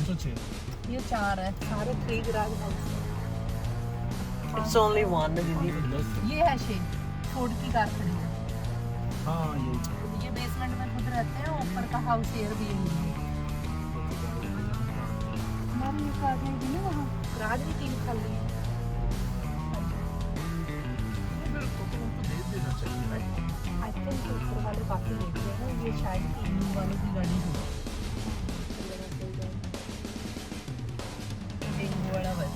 तो 6 ये 4 है, सारे 3 garage house. It's only one, दीदी। ये है 6 फूड की कार खड़ी है। हाँ ये बेसमेंट में खुद रहते हैं, ऊपर का हाउस एयर भी यही है। हमारी ये कार है ना वहाँ गराज भी 3 खाली है। आई थिंक ऊपर वाले काफी लेते हैं ना, ये शायद टीवी वालों की गाड़ी है। डेंगू वाला बस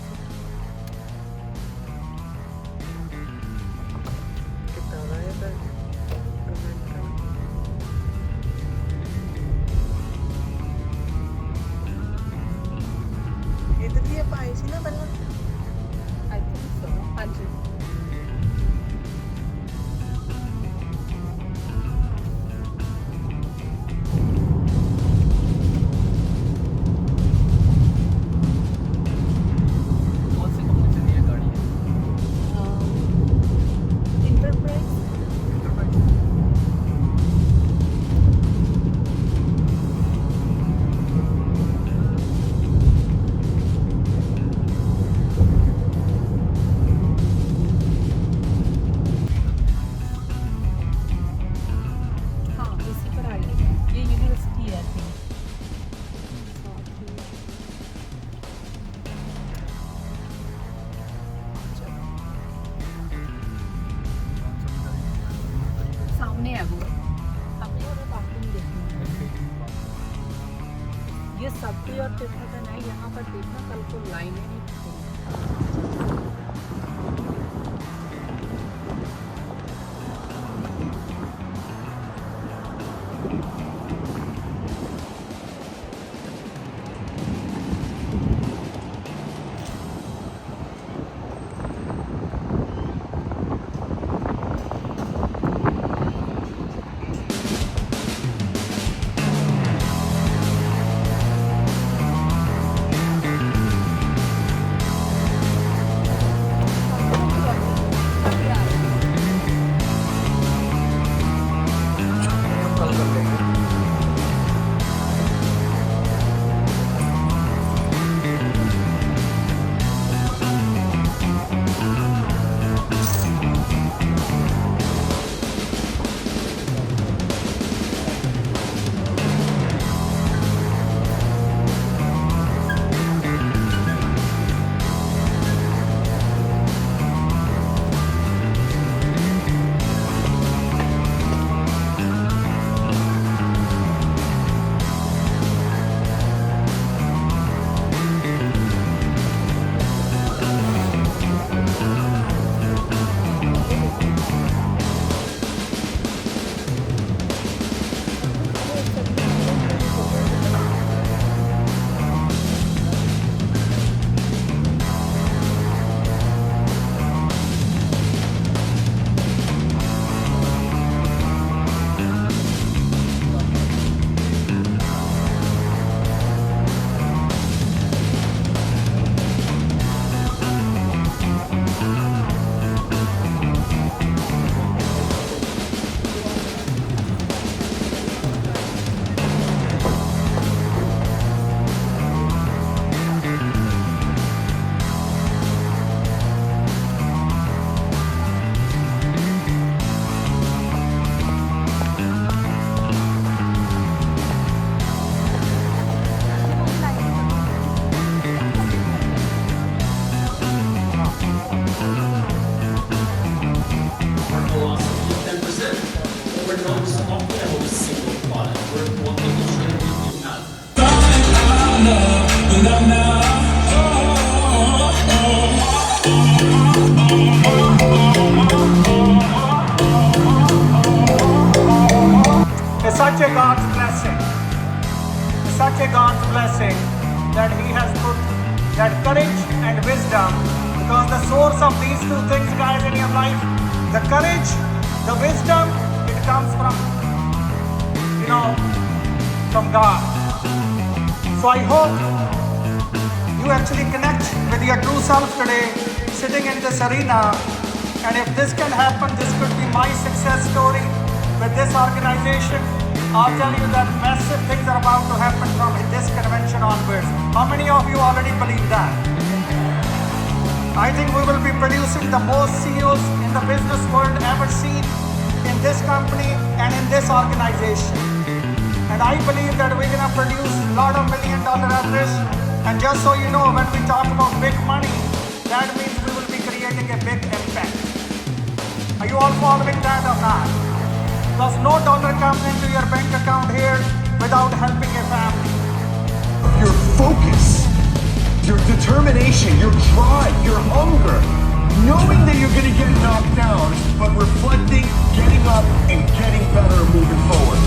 कितना है इधर? इधर भी आप आई थी ना पहले? I think so. हाँ जी सामने है वो, सामने और पार्किंग देखना। ये सबवे और टिफिन है, यहाँ पर देखना कल को लाइनें नहीं खुलेंगी। Such a God's blessing, such a God's blessing that He has put that courage and wisdom, because the source of these two things, guys, in your life, the courage, the wisdom, it comes from, from God. So I hope you actually connect with your true self today, sitting in this arena. And if this can happen, this could be my success story with this organization. I'll tell you that massive things are about to happen from this convention onwards. How many of you already believe that? I think we will be producing the most CEOs in the business world ever seen in this company and in this organization. And I believe that we're going to produce a lot of $1 million average. And just so you know, when we talk about big money, that means we will be creating a big impact. Are you all following that or not? Plus, no dollar comes into your bank account here without helping a family. Your focus, your determination, your drive, your hunger, knowing that you're going to get knocked down, but reflecting, getting up, and getting better and moving forward.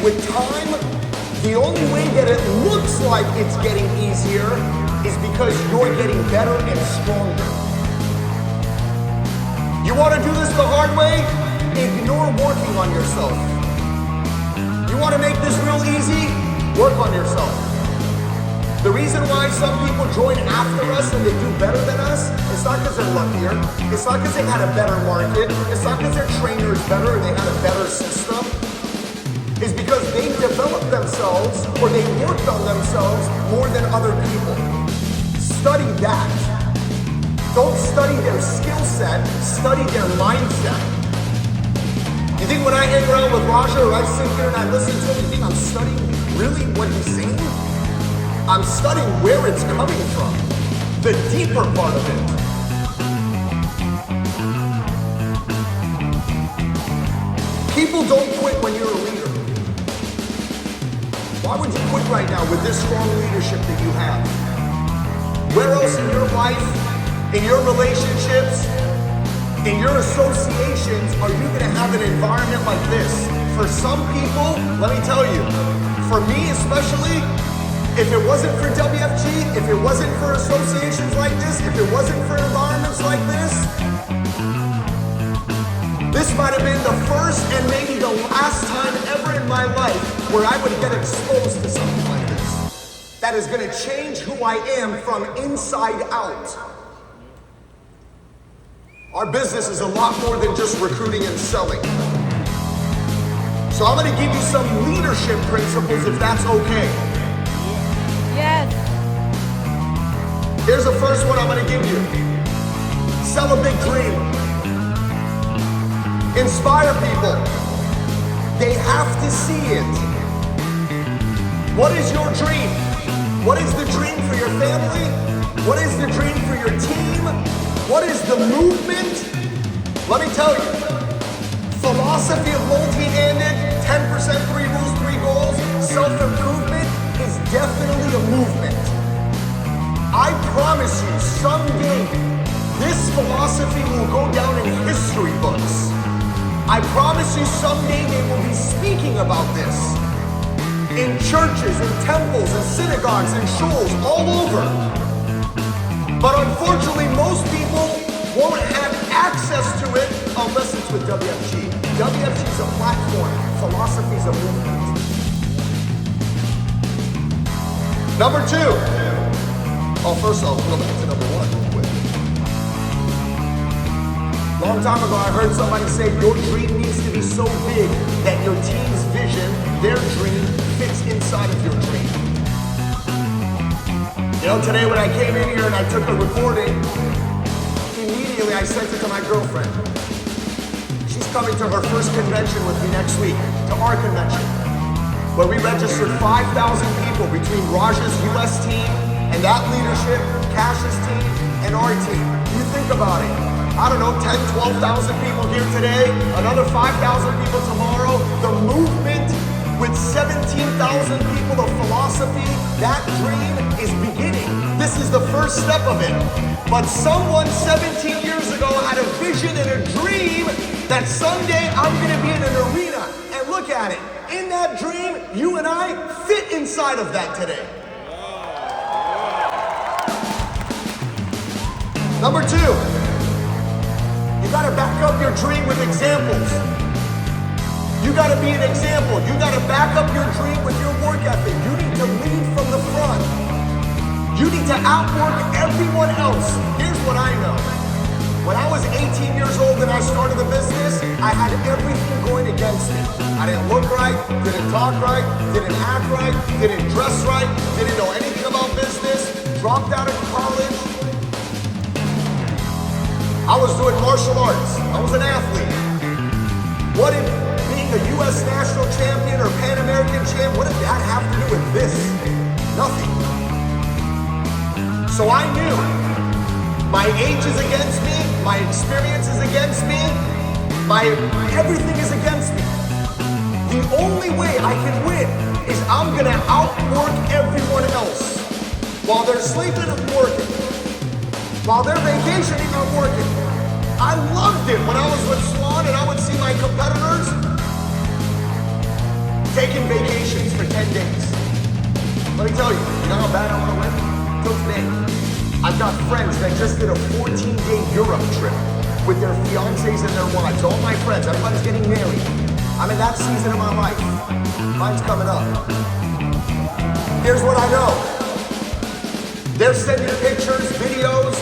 With time, the only way that it looks like it's getting easier is because you're getting better and stronger. You want to do this the hard way? Ignore working on yourself. You want to make this real easy? Work on yourself. The reason why some people join after us and they do better than us, it's not because they're luckier. It's not because they had a better market. It's not because their trainer is better or they had a better system. Is because they developed themselves or they worked on themselves more than other people. Study that. Don't study their skill set, study their mindset. You think when I hang around with Raja or I sit here and I listen to him, you think I'm studying really what he's saying? I'm studying where it's coming from, the deeper part of it. People don't quit when you're a leader. Why would you quit right now with this strong leadership that you have? Where else in your life, in your relationships, in your associations are you going to have an environment like this? For some people, let me tell you, for me especially, if it wasn't for WFG, if it wasn't for associations like this, if it wasn't for environments like this, this might have been the first and maybe the last time ever in my life where I would get exposed to something like this. That is going to change who I am from inside out. Our business is a lot more than just recruiting and selling. So I'm going to give you some leadership principles if that's okay. Yes. Here's the first one I'm going to give you. Sell a big dream. Inspire people. They have to see it. What is your dream? What is the dream for your family? What is the dream for your team? What is the movement? Let me tell you. Philosophy of multi-handed, 10% 3 rules, 3 goals, self-improvement is definitely a movement. I promise you, someday, this philosophy will go down in history books. I promise you someday they will be speaking about this in churches, in temples, in synagogues, in shuls, all over. But unfortunately, most people won't have access to it unless it's with WFG. WFG is a platform, philosophy is a movement. Number 2. Oh, first I'll go back to number 1 real quick. Long time ago, I heard somebody say your dream needs to be so big that your team's vision their dream fits inside of your dream. You know, today when I came in here and I took a recording, immediately I sent it to my girlfriend. She's coming to her first convention with me next week, to our convention, where we registered 5,000 people between Raj's US team and that leadership, Cash's team, and our team. You think about it. I don't know, 10, 12,000 people here today, another 5,000 people tomorrow. The movement with 17,000 people of philosophy, that dream is beginning. This is the first step of it. But someone 17 years ago had a vision and a dream that someday I'm gonna be in an arena. And look at it. In that dream, you and I fit inside of that today. Number two, you gotta back up your dream with examples. You gotta be an example. You gotta back up your dream with your work ethic. You need to lead from the front. You need to outwork everyone else. Here's what I know. When I was 18 years old and I started the business, I had everything going against me. I didn't look right, didn't talk right, didn't act right, didn't dress right, didn't know anything about business, dropped out of college. I was doing martial arts. I was an athlete. What did being a U.S. national champion or Pan American champ, what did that have to do with this? Nothing. So I knew my age is against me, my experience is against me, my everything is against me. The only way I can win is I'm gonna outwork everyone else. While they're sleeping, I'm working. While they're vacationing, I'm working. I loved it when I was with Swan and I would see my competitors taking vacations for 10 days. Let me tell you, you know how bad I want to win? Till today. I've got friends that just did a 14-day Europe trip with their fiancés and their wives. All my friends, everybody's getting married. I'm in that season of my life. Mine's coming up. Here's what I know. They're sending pictures, videos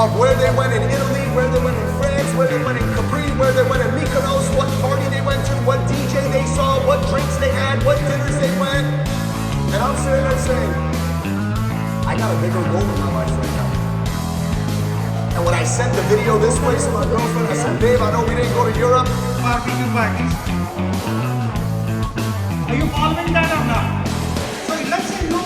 of where they went in Italy, where they went in France, where they went in Capri, where they went in Mykonos, what party they went to, what DJ they saw, what drinks they had, what dinners they went. And I'm sitting there saying, I got a bigger goal in my life right now. And when I sent the video this way to my girlfriend, I said, babe, I know we didn't go to Europe. Barbecue parties. Are you following that or not? So let's say you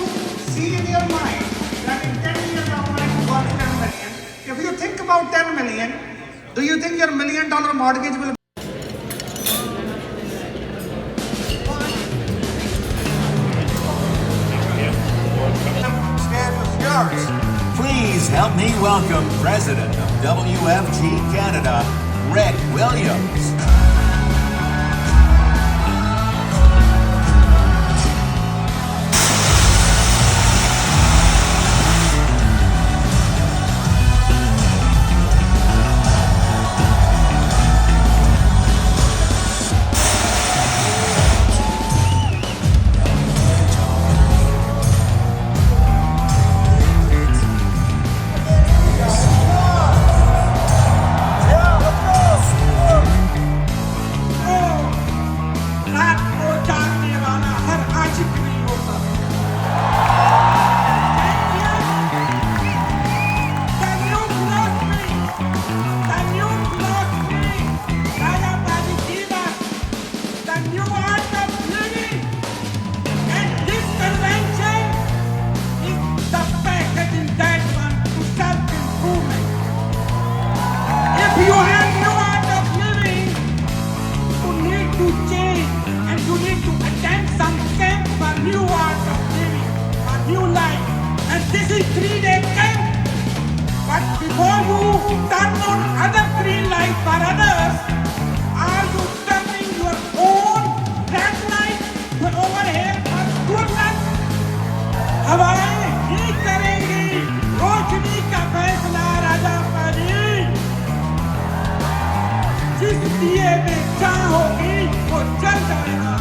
see in your mind that in 10 years I want to work 10 million. If you think about 10 million, do you think your $1 million mortgage will Stand with yours. Please help me welcome President of WFG Canada, Rick Williams. This is 3-day camp. But before you turn on other 3 lights for others, are you turning your own red light over here for goodness? हवाएं ही करेंगी रोशनी का फैसला राजा परी। जिस दिए में चाह होगी वो जल जाएगा।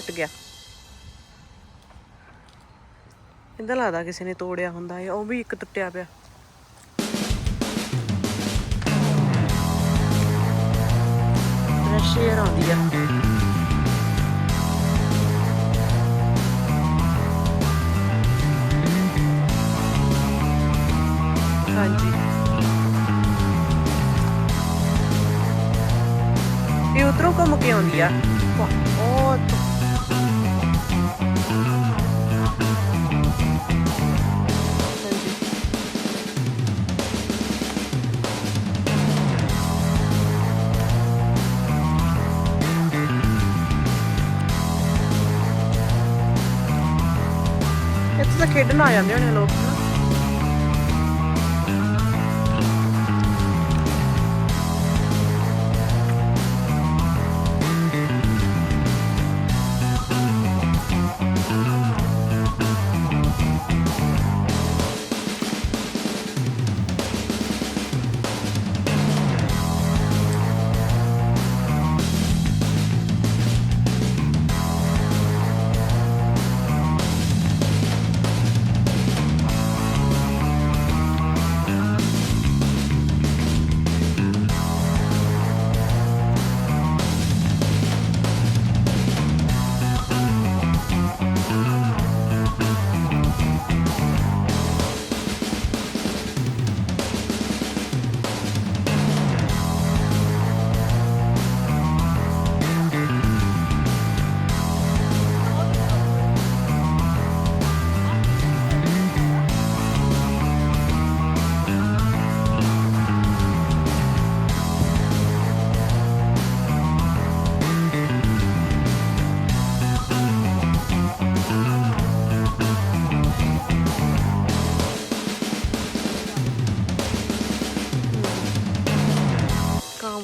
ਟੁੱਟ ਗਿਆ। ਇਦਾਂ ਲੱਗਦਾ ਕਿਸੇ ਨੇ ਤੋੜਿਆ ਹੁੰਦਾ ਹੈ। ਉਹ ਵੀ ਇੱਕ ਟੁੱਟਿਆ ਪਿਆ। ਫਰੈਸ਼ ਏਅਰ ਆਉਂਦੀ ਆ। ਹਾਂਜੀ ਇਹ ਉਧਰੋਂ ਘੁੰਮ ਕੇ ਆਉਂਦੀ ਆ। ਉਹ ਇੱਥੇ ਤਾਂ ਖੇਡਣ ਆ ਜਾਂਦੇ ਹੋਣੇ ਲੋਕ ਨਾ।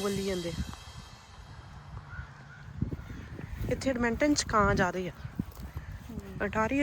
ਬੋਲੀ ਜਾਂਦੇ ਇੱਥੇ ਐਡਮਿੰਟਨ ਚ ਕਾਂ ਜ਼ਿਆਦਾ ਆ। ਅਟਾਰੀ